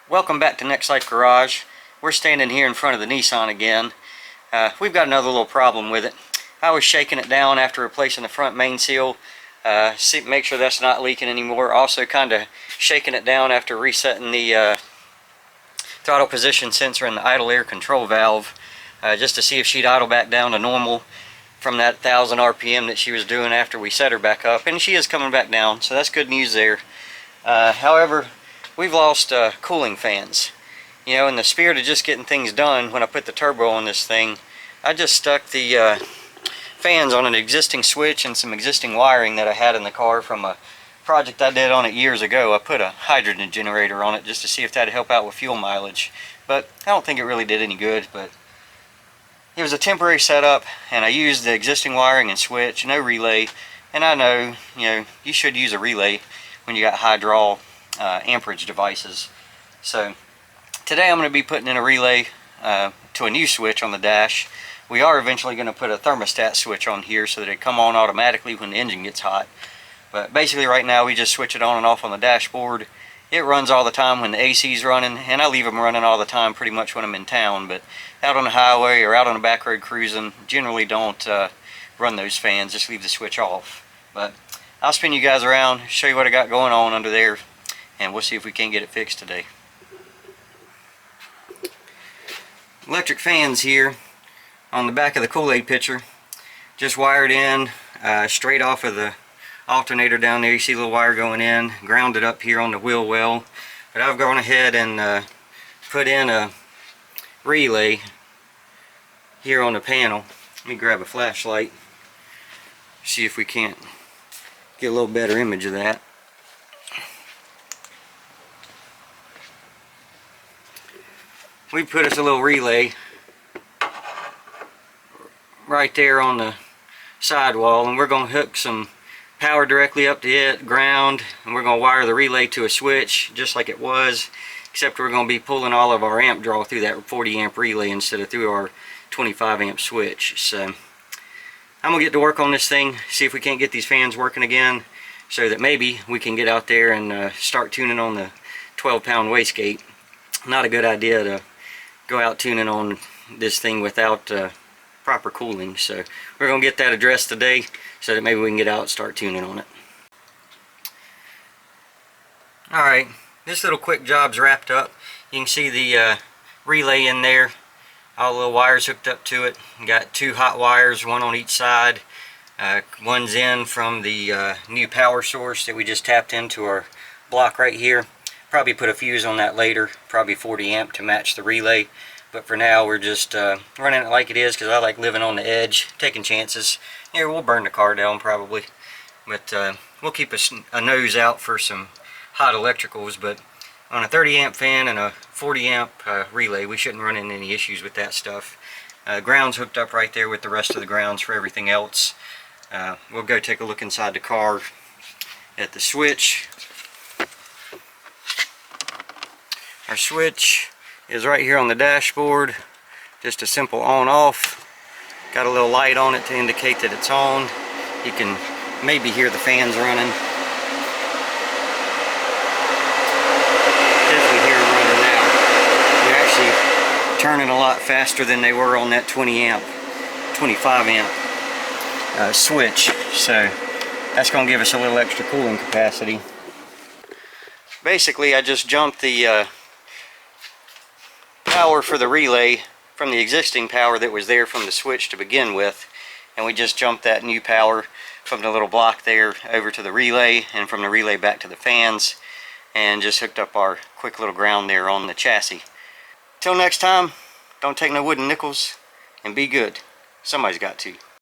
Welcome back to Next Life Garage. We're standing here in front of the Nissan again. We've got another little problem with it. I was shaking it down after replacing the front main seal. Make sure that's not leaking anymore. Also kind of shaking it down after resetting the throttle position sensor and the idle air control valve, just to see if she'd idle back down to normal from that 1,000 RPM that she was doing after we set her back up. And she is coming back down, so that's good news there. However, we've lost cooling fans. You know, in the spirit of just getting things done, when I put the turbo on this thing, I just stuck the fans on an existing switch and some existing wiring that I had in the car from a project I did on it years ago. I put a hydrogen generator on it just to see if that'd help out with fuel mileage, but I don't think it really did any good. But it was a temporary setup, and I used the existing wiring and switch, no relay. And I know, you know, you should use a relay when you got high draw amperage devices. So today I'm going to be putting in a relay to a new switch on the dash. We are eventually going to put a thermostat switch on here so that it come on automatically when the engine gets hot. But basically right now we just switch it on and off on the dashboard. It runs all the time when the AC is running, and I leave them running all the time pretty much when I'm in town. But out on the highway or out on the back road cruising, generally don't run those fans, just leave the switch off. But I'll spin you guys around, show you what I got going on under there, and we'll see if we can't get it fixed today. Electric fans here on the back of the Kool-Aid pitcher, just wired in straight off of the alternator down there. You see a little wire going in, grounded up here on the wheel well. But I've gone ahead and put in a relay here on the panel. Let me grab a flashlight, see if we can't get a little better image of that. We put us a little relay right there on the sidewall, and we're going to hook some power directly up to it, ground, and we're going to wire the relay to a switch just like it was, except we're going to be pulling all of our amp draw through that 40 amp relay instead of through our 25 amp switch. So I'm going to get to work on this thing, see if we can't get these fans working again, so that maybe we can get out there and start tuning on the 12-pound wastegate. Not a good idea to go out tuning on this thing without proper cooling. So we're going to get that addressed today so that maybe we can get out and start tuning on it. Alright, this little quick job's wrapped up. You can see the relay in there, all the little wires hooked up to it. Got two hot wires, one on each side. One's in from the new power source that we just tapped into our block right here. Probably put a fuse on that later, probably 40 amp to match the relay. But for now we're just running it like it is, because I like living on the edge, taking chances. Yeah, we'll burn the car down probably, but we'll keep a nose out for some hot electricals. But on a 30 amp fan and a 40 amp relay, we shouldn't run into any issues with that stuff. Ground's hooked up right there with the rest of the grounds for everything else. We'll go take a look inside the car at the switch. Our switch is right here on the dashboard, just a simple on-off. Got a little light on it to indicate that it's on. You can maybe hear the fans running. Definitely hear them running now. They're actually turning a lot faster than they were on that 20 amp, 25 amp switch. So that's going to give us a little extra cooling capacity. Basically, I just jumped the power for the relay from the existing power that was there from the switch to begin with, and we just jumped that new power from the little block there over to the relay, and from the relay back to the fans, and just hooked up our quick little ground there on the chassis. Till next time, don't take no wooden nickels, and be good. Somebody's got to.